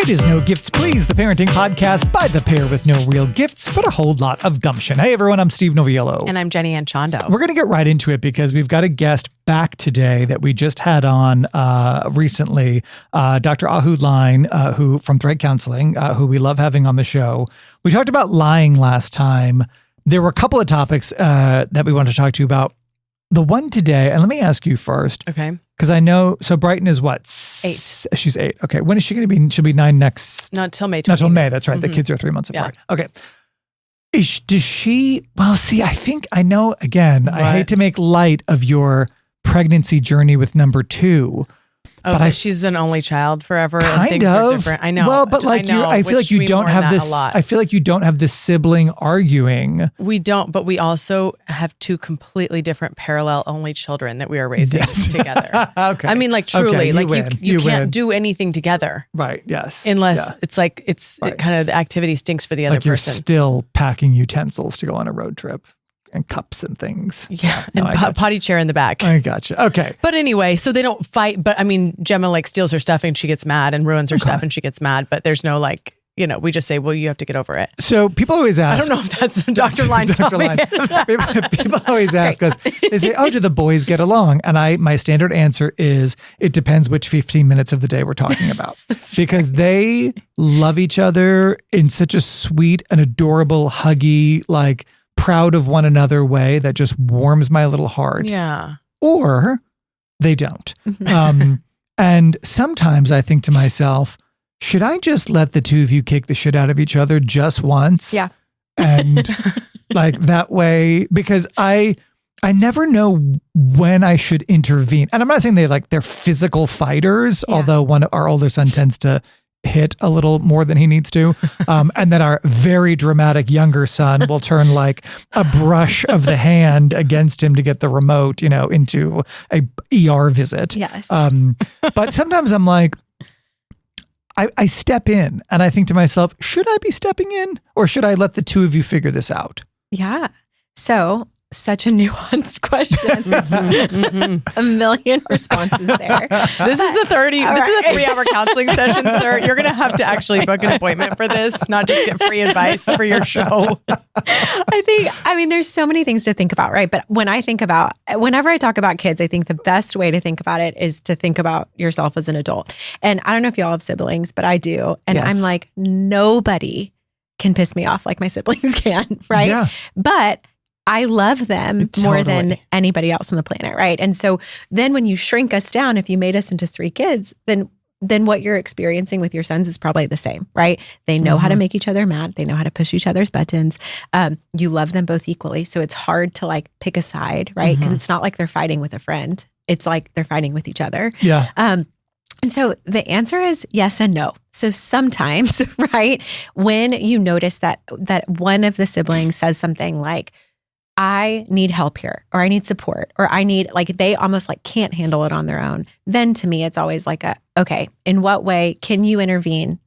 It is No Gifts Please, the parenting podcast by the pair with no real gifts, but a whole lot of gumption. Hey everyone, I'm Steve Noviello. And I'm Jenny Anchondo. We're going to get right into it because we've got a guest back today that we just had on recently, Dr. Ahou Line, who from Thread Counseling, who we love having on the show. We talked about lying last time. There were a couple of topics that we wanted to talk to you about. The one today, and let me ask you first. Okay. Because I know, so Brighton is what? 8. She's 8. Okay. When is she going to be? She'll be 9 next. Not till May. Not till May. That's right. The kids are 3 months apart. Yeah. Okay. Does she, well, see, I think I know, again, what? I hate to make light of your pregnancy journey with number 2. Oh, but she's an only child forever and things are different. I know. Well, but like I feel like you don't have this, I feel like you don't have this sibling arguing. We don't, but we also have 2 completely different parallel only children that we are raising together. Okay. I mean, like truly, like you can't do anything together. Right. Yes. Unless it's like, it kind of the activity stinks for the other person. You're still packing utensils to go on a road trip. And cups and things. Yeah. No, and potty chair in the back. I gotcha. Okay. But anyway, so they don't fight. But I mean, Gemma like steals her stuff and she gets mad and ruins her stuff and she gets mad. But there's no like, we just say, well, you have to get over it. So people always ask. I don't know if that's Dr. Line. Dr. Line. People always ask us, they say, oh, do the boys get along? And my standard answer is, it depends which 15 minutes of the day we're talking about. Because they love each other in such a sweet and adorable, huggy, like, proud of one another way that just warms my little heart. Yeah. Or they don't. And sometimes I think to myself, should I just let the 2 of you kick the shit out of each other just once? Yeah. And like that way, because I never know when I should intervene. And I'm not saying they're physical fighters, although our older son tends to hit a little more than he needs to. And then our very dramatic younger son will turn like a brush of the hand against him to get the remote, into a ER visit. Yes. But sometimes I'm like, I step in and I think to myself, should I be stepping in or should I let the 2 of you figure this out? Yeah. So such a nuanced question. A million responses there. This is a 3-hour counseling session, sir. You're going to have to actually book an appointment for this, not just get free advice for your show. I mean, there's so many things to think about, right? But whenever I talk about kids, I think the best way to think about it is to think about yourself as an adult. And I don't know if y'all have siblings, but I do. And I'm like, nobody can piss me off like my siblings can, right? Yeah. But I love them more than anybody else on the planet, right? And so then when you shrink us down, if you made us into 3 kids, then what you're experiencing with your sons is probably the same, right? They know how to make each other mad. They know how to push each other's buttons. You love them both equally. So it's hard to like pick a side, right? Because it's not like they're fighting with a friend. It's like they're fighting with each other. Yeah. And so the answer is yes and no. So sometimes, right, when you notice that one of the siblings says something like, I need help here, or I need support, or I need, like, they almost like can't handle it on their own. Then to me, it's always like okay, in what way can you intervene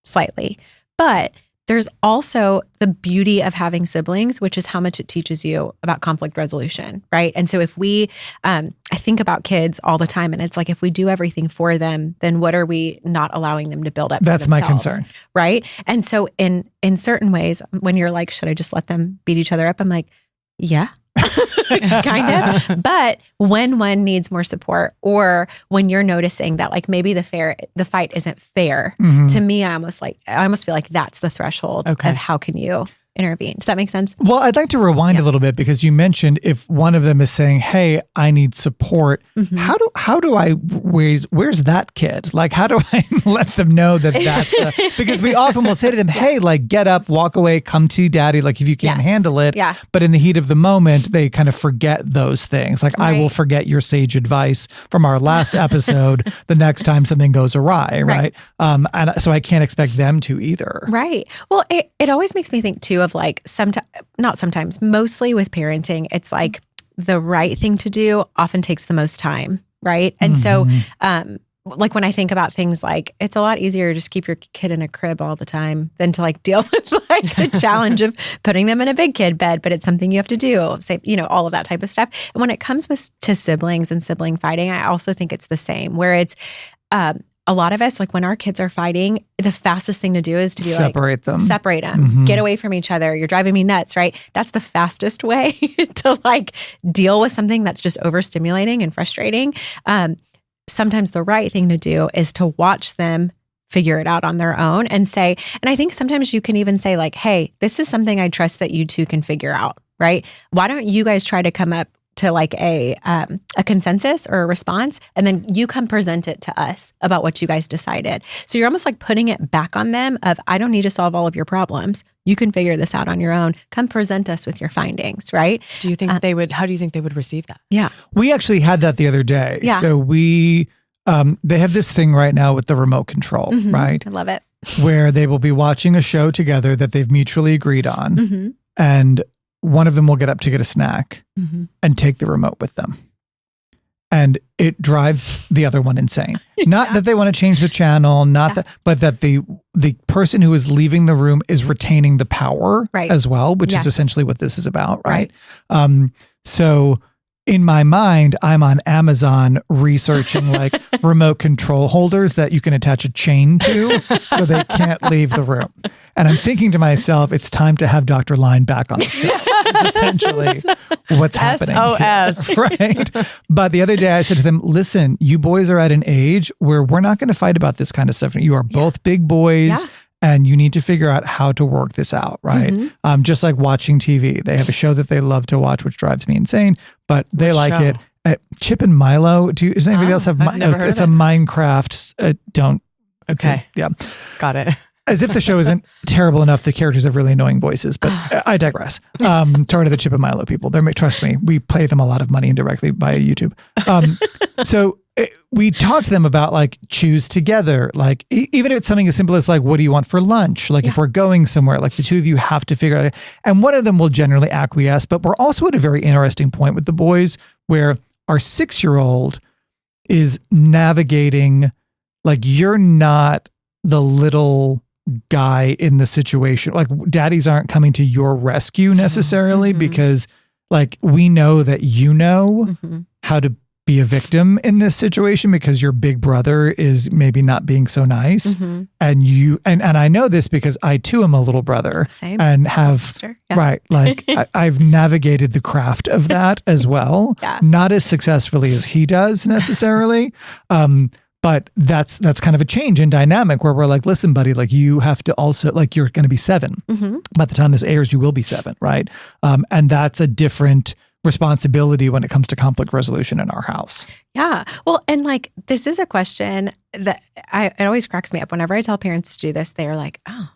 slightly? But there's also the beauty of having siblings, which is how much it teaches you about conflict resolution, right? And so if we, I think about kids all the time, and it's like, if we do everything for them, then what are we not allowing them to build up? That's my concern. Right? And so in certain ways, when you're like, should I just let them beat each other up? I'm like, yeah, kind of. But when one needs more support, or when you're noticing that like maybe the fight isn't fair, to me, I almost feel like that's the threshold of how can you intervene. Does that make sense? Well, I'd like to rewind a little bit because you mentioned if one of them is saying, hey, I need support, how do I, where's that kid? Like, how do I let them know that's because we often will say to them, hey, like get up, walk away, come to daddy. Like if you can't handle it. Yeah. But in the heat of the moment, they kind of forget those things. Like I will forget your sage advice from our last episode the next time something goes awry. Right. And so I can't expect them to either. Right. Well, it always makes me think too of like mostly with parenting, it's like the right thing to do often takes the most time, right? And so like when I think about things like, it's a lot easier to just keep your kid in a crib all the time than to like deal with like the challenge of putting them in a big kid bed, but it's something you have to do, say, all of that type of stuff. And when it comes to siblings and sibling fighting, I also think it's the same, where it's a lot of us, like when our kids are fighting, the fastest thing to do is to be separate them, get away from each other. You're driving me nuts, right? That's the fastest way to like deal with something that's just overstimulating and frustrating. Sometimes the right thing to do is to watch them figure it out on their own and say, and I think sometimes you can even say like, hey, this is something I trust that you two can figure out, right? Why don't you guys try to come up to like a consensus or a response, and then you come present it to us about what you guys decided. So you're almost like putting it back on them of, I don't need to solve all of your problems. You can figure this out on your own. Come present us with your findings, right? Do you think how do you think they would receive that? Yeah. We actually had that the other day. Yeah. So they have this thing right now with the remote control, right? I love it. Where they will be watching a show together that they've mutually agreed on. And one of them will get up to get a snack and take the remote with them. And it drives the other one insane. Not that they want to change the channel, but that the person who is leaving the room is retaining the power as well, which is essentially what this is about, right? So in my mind, I'm on Amazon researching like remote control holders that you can attach a chain to so they can't leave the room. And I'm thinking to myself, it's time to have Dr. Line back on the show. It's essentially what's happening. SOS. Right. But the other day I said to them, listen, you boys are at an age where we're not going to fight about this kind of stuff. You are both big boys. And you need to figure out how to work this out, right? Just like watching TV. They have a show that they love to watch, which drives me insane, but they like it. Chip and Milo. Does anybody else have? It's a Minecraft. Yeah. Got it. As if the show isn't terrible enough, the characters have really annoying voices, but I digress. Sorry to the Chip and Milo people. Trust me, we pay them a lot of money indirectly via YouTube. We talk to them about like choose together, like even if it's something as simple as like, what do you want for lunch? Like if we're going somewhere, like the two of you have to figure out, and one of them will generally acquiesce, but we're also at a very interesting point with the boys where our 6-year-old is navigating, like you're not the little guy in the situation. Like daddies aren't coming to your rescue necessarily because like we know that you know how to be a victim in this situation because your big brother is maybe not being so nice. And you, and I know this because I too am a little brother. Same. And have, right. Like I've navigated the craft of that as well. Not as successfully as he does necessarily. But that's kind of a change in dynamic where we're like, listen, buddy, like you have to also, like you're going to be 7. By the time this airs, you will be 7, right? And that's a different responsibility when it comes to conflict resolution in our house. Yeah. Well, and like, this is a question that it always cracks me up. Whenever I tell parents to do this, they're like, oh,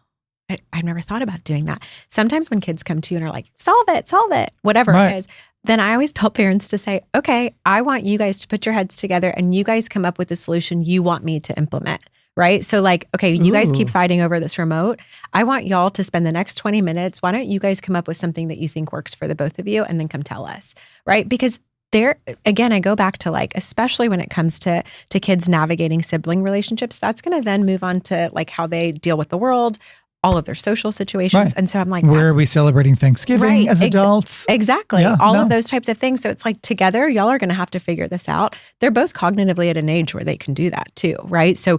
I've never thought about doing that. Sometimes when kids come to you and are like, solve it, whatever it is, then I always tell parents to say, okay, I want you guys to put your heads together and you guys come up with the solution you want me to implement. Right? So like, okay, you guys keep fighting over this remote. I want y'all to spend the next 20 minutes. Why don't you guys come up with something that you think works for the both of you and then come tell us, right? Because again, I go back to like, especially when it comes to kids navigating sibling relationships, that's going to then move on to like how they deal with the world, all of their social situations. And so I'm like, where are we celebrating Thanksgiving as adults? Exactly. All of those types of things. So it's like together, y'all are going to have to figure this out. They're both cognitively at an age where they can do that too, right? So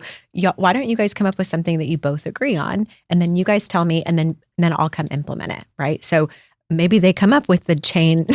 why don't you guys come up with something that you both agree on? And then you guys tell me, and then I'll come implement it, right? So maybe they come up with the chain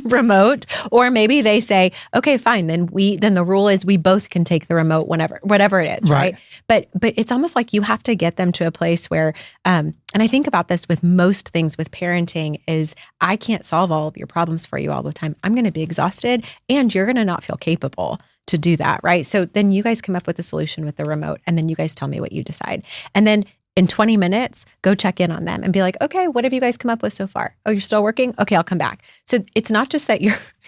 remote, or maybe they say, okay, fine. Then the rule is we both can take the remote whatever it is. Right. But it's almost like you have to get them to a place where, and I think about this with most things with parenting is I can't solve all of your problems for you all the time. I'm going to be exhausted and you're going to not feel capable to do that. Right. So then you guys come up with a solution with the remote and then you guys tell me what you decide. And then in 20 minutes, go check in on them and be like, okay, what have you guys come up with so far? Oh, you're still working? Okay, I'll come back. So it's not just that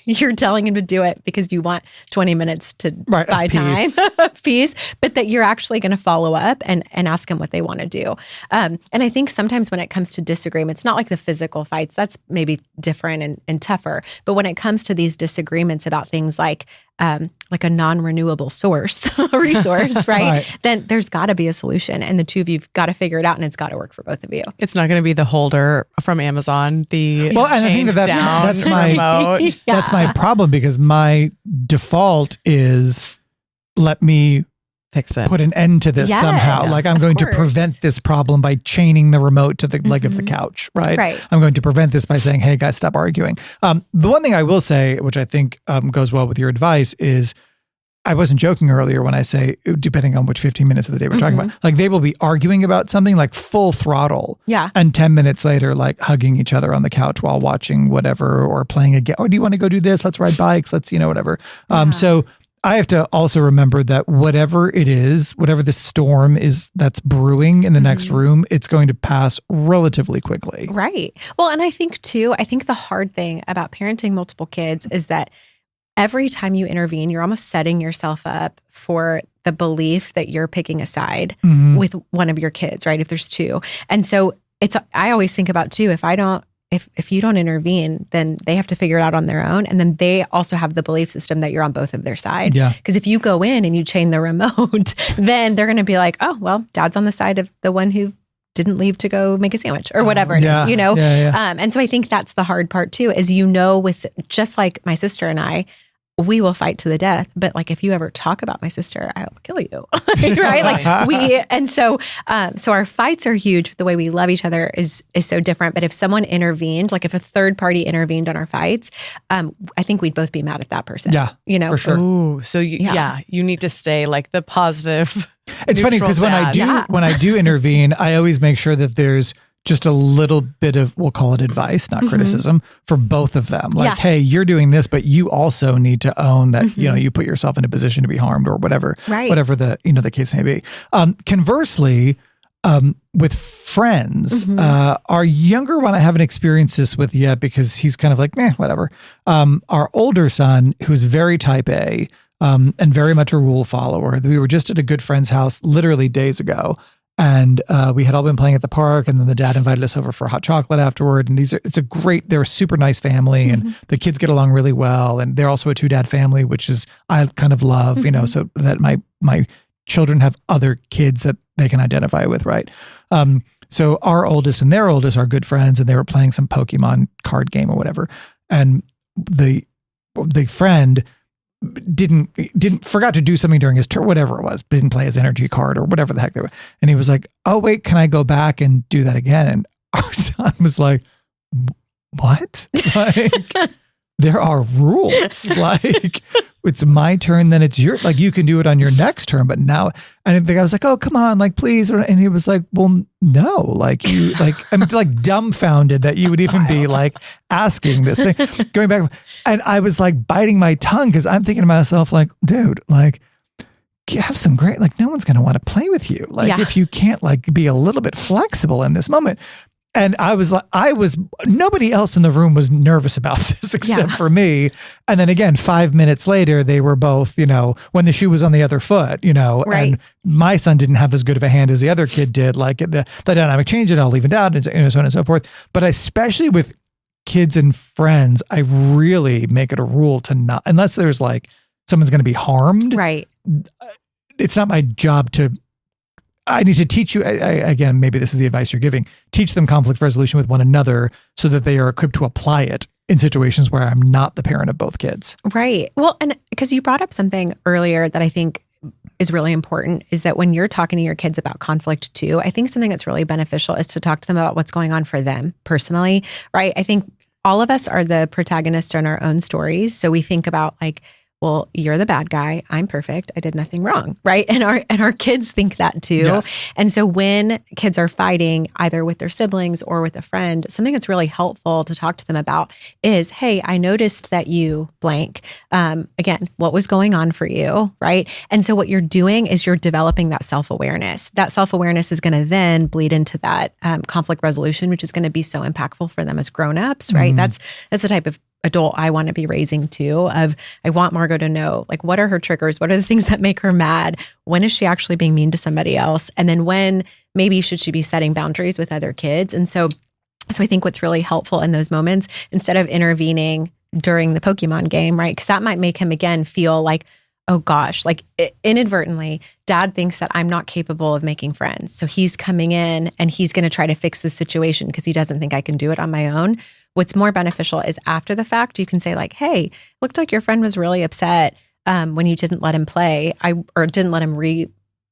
you're telling him to do it because you want 20 minutes to buy time, fees, but that you're actually going to follow up and ask them what they want to do. And I think sometimes when it comes to disagreements, not like the physical fights, that's maybe different and tougher. But when it comes to these disagreements about things like a non-renewable resource, right? Then there's got to be a solution, and the two of you've got to figure it out, and it's got to work for both of you. It's not going to be the holder from Amazon. And I think that's my that's my problem because my default is let me fix it. Put an end to this somehow. Like I'm going to prevent this problem by chaining the remote to the leg of the couch, right? I'm going to prevent this by saying, hey guys, stop arguing. The one thing I will say, which I think goes well with your advice is, I wasn't joking earlier when I say, depending on which 15 minutes of the day we're talking about, like they will be arguing about something like full throttle. Yeah. And 10 minutes later, like hugging each other on the couch while watching whatever, or playing a game. Oh, do you want to go do this? Let's ride bikes. Let's, whatever. So I have to also remember that whatever it is, whatever the storm is that's brewing in the next room, it's going to pass relatively quickly. Right. Well, and I think the hard thing about parenting multiple kids is that every time you intervene, you're almost setting yourself up for the belief that you're picking a side with one of your kids, right? If there's two. And so I always think about too, if you don't intervene, then they have to figure it out on their own. And then they also have the belief system that you're on both of their side. Yeah. Because if you go in and you chain the remote, then they're going to be like, oh, well, dad's on the side of the one who didn't leave to go make a sandwich or whatever it is, And so I think that's the hard part too, is, with just like my sister and I, we will fight to the death. But like, if you ever talk about my sister, I will kill you. Right? So our fights are huge. The way we love each other is so different. But if someone intervened, like if a third party intervened on our fights, I think we'd both be mad at that person. Yeah, for sure. Ooh, so you need to stay like the positive. It's funny because when I do intervene, I always make sure that there's just a little bit of, we'll call it advice, not criticism, for both of them. Like, hey, you're doing this, but you also need to own that, you put yourself in a position to be harmed or whatever, whatever the case may be. Conversely, with friends, our younger one, I haven't experienced this with yet because he's kind of like, whatever. Our older son, who's very type A, and very much a rule follower. We were just at a good friend's house literally days ago. And we had all been playing at the park, and then the dad invited us over for hot chocolate afterward. And they're a super nice family, and the kids get along really well. And they're also a 2-dad family, which is, I kind of love, so that my children have other kids that they can identify with, right? So our oldest and their oldest are good friends, and they were playing some Pokemon card game or whatever. And the friend forgot to do something during his turn, whatever it was, didn't play his energy card or whatever the heck they were. And he was like, oh wait, can I go back and do that again? And our son was like, what? Like, there are rules. Like, it's my turn, then it's your, like, you can do it on your next turn, but now, and the guy was like, oh, come on, like, please. And he was like, well, no, like you, like, I'm like dumbfounded that you would even be like asking this thing, going back. And I was like biting my tongue because I'm thinking to myself, like, dude, like, have some great, like, no one's going to want to play with you. Like, if you can't like be a little bit flexible in this moment. And nobody else in the room was nervous about this except for me. And then again, 5 minutes later, they were both, when the shoe was on the other foot, and my son didn't have as good of a hand as the other kid did. Like the dynamic changed, it all evened out, and so on and so forth. But especially with kids and friends, I really make it a rule to not, unless there's like someone's going to be harmed. Right. It's not my job I need to teach you, again, maybe this is the advice you're giving, teach them conflict resolution with one another so that they are equipped to apply it in situations where I'm not the parent of both kids. Right. Well, and because you brought up something earlier that I think is really important, is that when you're talking to your kids about conflict too, I think something that's really beneficial is to talk to them about what's going on for them personally, right? I think all of us are the protagonists in our own stories. So we think about like, well, you're the bad guy. I'm perfect. I did nothing wrong, right? And our kids think that too. Yes. And so when kids are fighting either with their siblings or with a friend, something that's really helpful to talk to them about is, hey, I noticed that you blank. Again, what was going on for you, right? And so what you're doing is you're developing that self-awareness. That self-awareness is going to then bleed into that conflict resolution, which is going to be so impactful for them as grown-ups, right? That's the type of adult I want to be raising too, of I want Margot to know, like, what are her triggers? What are the things that make her mad? When is she actually being mean to somebody else? And then when maybe should she be setting boundaries with other kids? And so I think what's really helpful in those moments, instead of intervening during the Pokemon game, right? Because that might make him again feel like, oh gosh, like inadvertently, dad thinks that I'm not capable of making friends. So he's coming in and he's going to try to fix the situation because he doesn't think I can do it on my own. What's more beneficial is after the fact, you can say like, hey, looked like your friend was really upset when you didn't let him play or didn't let him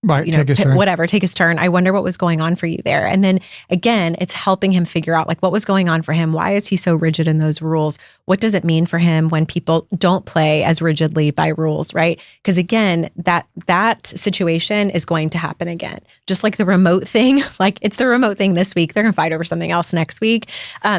Right, take his turn. Whatever, take his turn. I wonder what was going on for you there. And then again, it's helping him figure out like what was going on for him. Why is he so rigid in those rules? What does it mean for him when people don't play as rigidly by rules, right? Because again, that situation is going to happen again. Just like the remote thing, like it's the remote thing this week. They're going to fight over something else next week.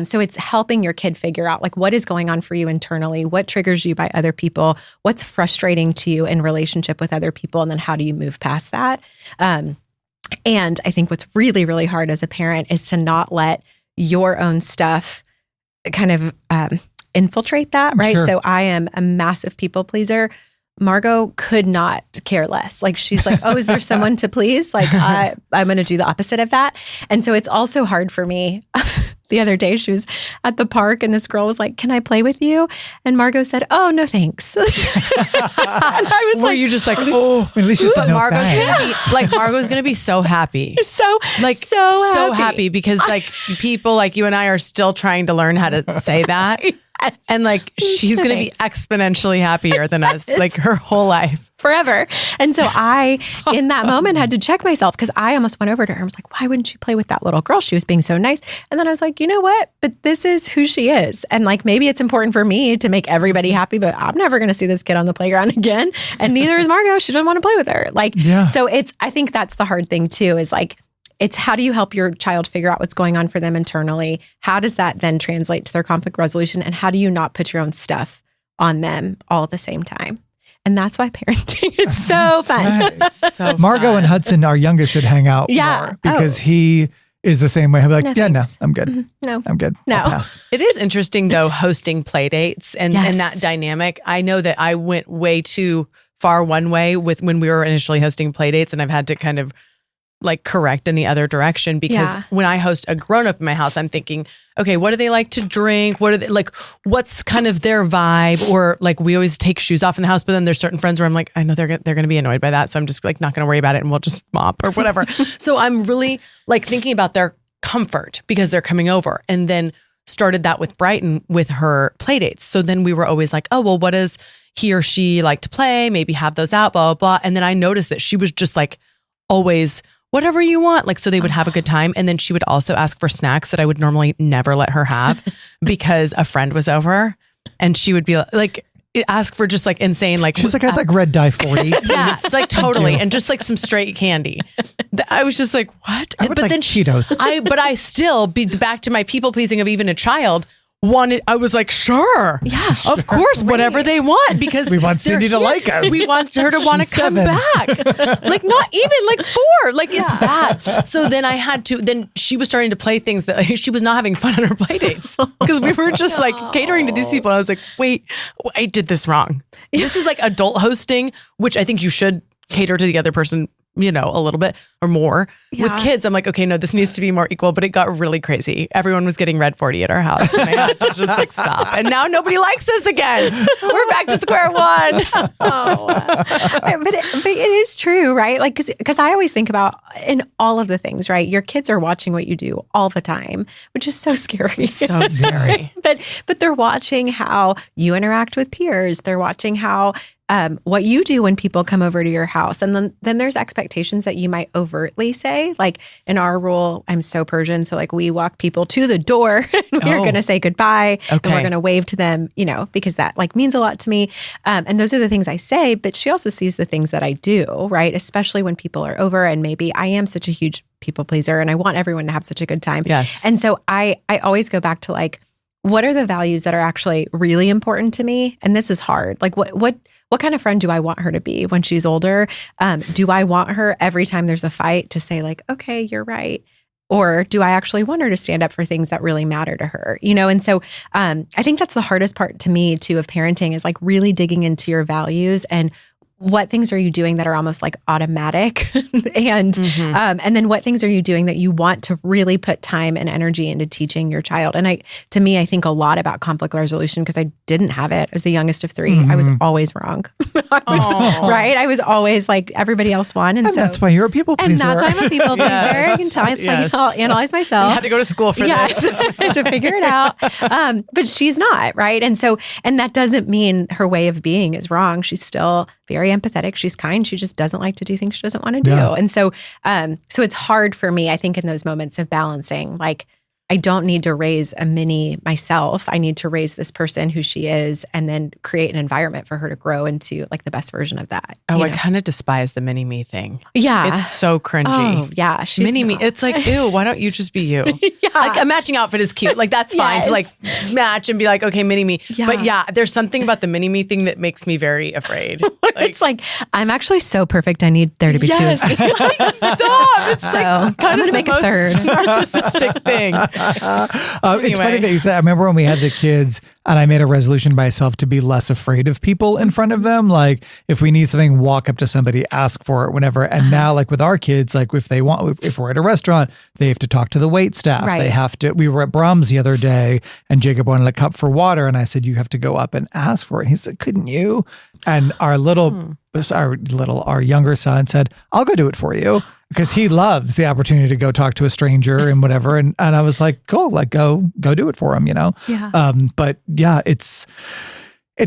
So it's helping your kid figure out like what is going on for you internally, what triggers you by other people, what's frustrating to you in relationship with other people, and then how do you move past that? And I think what's really, really hard as a parent is to not let your own stuff kind of infiltrate that, right? Sure. So I am a massive people pleaser. Margot could not care less. Like she's like, oh, is there someone to please? Like I'm going to do the opposite of that. And so it's also hard for me. The other day she was at the park and this girl was like, can I play with you? And Margot said, oh, no, thanks. And I was Were you just like, oh, at least you said no Margot's thanks. gonna be like, Margot's going to be so happy. so happy because like people like you and I are still trying to learn how to say that. And like, she's going to be exponentially happier than us, like her whole life. Forever. And so I, in that moment, had to check myself because I almost went over to her and was like, why wouldn't you play with that little girl? She was being so nice. And then I was like, you know what? But this is who she is. And like, maybe it's important for me to make everybody happy, but I'm never going to see this kid on the playground again. And neither is Margot. She doesn't want to play with her. Like, so I think that's the hard thing too, is like, it's how do you help your child figure out what's going on for them internally? How does that then translate to their conflict resolution? And how do you not put your own stuff on them all at the same time? And that's why parenting is so fun. So Margot and Hudson, our youngest, should hang out more because he is the same way. He'll be like, no, I'm good. Mm-hmm. No, I'm good. No. I'll pass. It is interesting though, hosting play dates and that dynamic. I know that I went way too far one way with when we were initially hosting play dates, and I've had to kind of like correct in the other direction because when I host a grown-up in my house, I'm thinking, okay, what do they like to drink? What are they like? What's kind of their vibe? Or like we always take shoes off in the house, but then there's certain friends where I'm like, I know they're going to be annoyed by that. So I'm just like, not going to worry about it and we'll just mop or whatever. So I'm really like thinking about their comfort because they're coming over, and then started that with Brighton with her play dates. So then we were always like, oh, well, what does he or she like to play? Maybe have those out, blah, blah, blah. And then I noticed that she was just like always whatever you want. Like, so they would have a good time. And then she would also ask for snacks that I would normally never let her have because a friend was over, and she would be like, ask for just like insane, like she's like, I'd like red dye 40. Yeah, like totally. And just like some straight candy. I was just like, what? But like then Cheetos. I still be back to my people pleasing of even a child. I was like, sure. Yeah. Of course, whatever they want, because we want Cindy to like us. We want her to want to come back. Like not even like 4. Like it's bad. So then then she was starting to play things that like, she was not having fun on her play dates because we were just like catering to these people. And I was like, wait, I did this wrong. This is like adult hosting, which I think you should cater to the other person, you know, a little bit or more. With kids, I'm like, okay, no, this needs to be more equal, but it got really crazy. Everyone was getting red 40 at our house, and I had to just like stop. And now nobody likes us again. We're back to square one. But it is true, right? Like, because I always think about in all of the things, right? Your kids are watching what you do all the time, which is so scary. It's so scary. But they're watching how you interact with peers. They're watching how what you do when people come over to your house. And then there's expectations that you might overtly say, like in our rule, I'm so Persian. So like we walk people to the door and we're going to say goodbye and we're going to wave to them, you know, because that like means a lot to me. And those are the things I say, but she also sees the things that I do, right? Especially when people are over, and maybe I am such a huge people pleaser and I want everyone to have such a good time. Yes. And so I always go back to like, what are the values that are actually really important to me? And this is hard. Like what kind of friend do I want her to be when she's older? Do I want her every time there's a fight to say like, okay, you're right? Or do I actually want her to stand up for things that really matter to her? You know? And so I think that's the hardest part to me too of parenting, is like really digging into your values and what things are you doing that are almost like automatic and then what things are you doing that you want to really put time and energy into teaching your child? And to me, I think a lot about conflict resolution because I didn't have it. I was the youngest of 3. I was always wrong. Right? I was always like everybody else won. And so that's why you're a people pleaser. And that's why I'm a people pleaser. I can tell. It's like I'll analyze myself. You had to go to school for this. To figure it out. But she's not, right? And that doesn't mean her way of being is wrong. She's still very empathetic. She's kind. She just doesn't like to do things she doesn't want to do. Yeah. And so it's hard for me, I think, in those moments of balancing, like, I don't need to raise a mini myself. I need to raise this person who she is and then create an environment for her to grow into like the best version of that. Oh, I kind of despise the mini me thing. Yeah. It's so cringy. Oh, yeah. Mini me. It's like, ew, why don't you just be you? Yeah. Like a matching outfit is cute. Like that's fine to like match and be like, okay, mini me. Yeah. But yeah, there's something about the mini me thing that makes me very afraid. It's like, I'm actually so perfect. I need there to be two of me. Like, stop. It's like kind of make the a third narcissistic thing. It's funny that you said, I remember when we had the kids and I made a resolution by myself to be less afraid of people in front of them. Like if we need something, walk up to somebody, ask for it, whenever. And now like with our kids, like if we're at a restaurant, they have to talk to the wait staff. Right. They have to, we were at Brahms the other day and Jacob wanted a cup for water. And I said, you have to go up and ask for it. And he said, couldn't you? And our younger son said, I'll go do it for you. Because he loves the opportunity to go talk to a stranger and whatever. And I was like, cool, like go do it for him, Yeah. But yeah, it's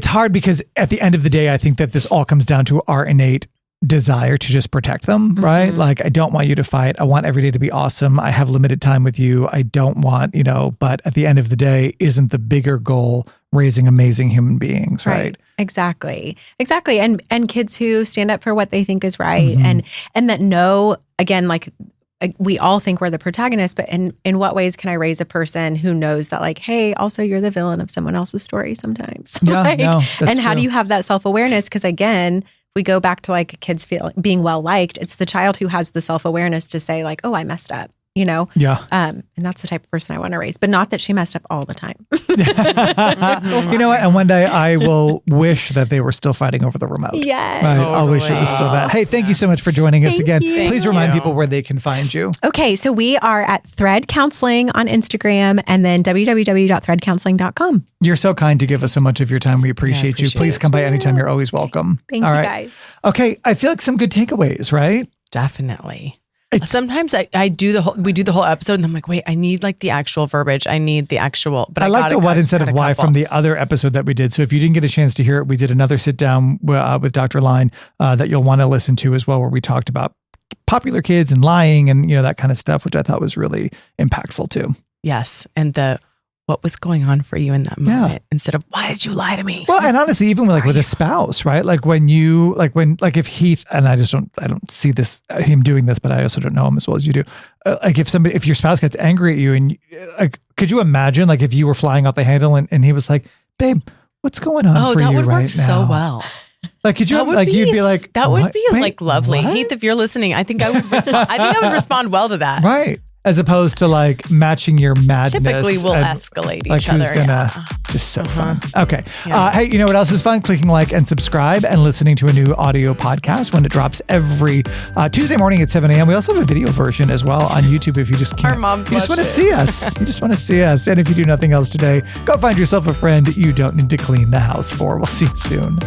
hard because at the end of the day, I think that this all comes down to our innate desire to just protect them, right? Mm-hmm. Like, I don't want you to fight. I want every day to be awesome. I have limited time with you. I don't want, but at the end of the day, isn't the bigger goal raising amazing human beings, right? Exactly. And kids who stand up for what they think is right and that know, again, like we all think we're the protagonist, but in what ways can I raise a person who knows that like, hey, also you're the villain of someone else's story sometimes. Yeah, and how do you have that self-awareness? Because again, if we go back to like kids being well-liked, it's the child who has the self-awareness to say like, oh, I messed up. Yeah. And that's the type of person I want to raise, but not that she messed up all the time. You know what? And one day I will wish that they were still fighting over the remote. Yes. I'll wish it was still that. Hey, thank you so much for joining us again. you. Please remind people where they can find you. Okay. So we are at Thread Counseling on Instagram and then www.threadcounseling.com. You're so kind to give us so much of your time. We appreciate you. Please come by anytime. You're always welcome. Thank you guys. Okay. I feel like some good takeaways, right? Definitely. Sometimes we do the whole episode and I'm like, wait, I need like the actual verbiage. I need the actual, but I like the what instead of why from the other episode that we did. So if you didn't get a chance to hear it, we did another sit down with Dr. Line that you'll want to listen to as well, where we talked about popular kids and lying and, that kind of stuff, which I thought was really impactful too. Yes. And what was going on for you in that moment instead of why did you lie to me? Well, and honestly, even with a spouse, right? Like if Heath, and I don't see him doing this, but I also don't know him as well as you do. If your spouse gets angry at you and could you imagine like if you were flying off the handle and he was like, babe, what's going on for you right now? Oh, that would work so well. Like, could you, you'd be like, that would be like lovely. What? Heath, if you're listening, I think I would respond well to that. Right. As opposed to like matching your madness. Typically we'll escalate like each other. Who's gonna, just so fun. Okay. Yeah. Hey, you know what else is fun? Clicking like and subscribe and listening to a new audio podcast when it drops every Tuesday morning at 7 a.m. We also have a video version as well on YouTube if you just can't. Our moms you just want to see us. You just want to see us. And if you do nothing else today, go find yourself a friend you don't need to clean the house for. We'll see you soon.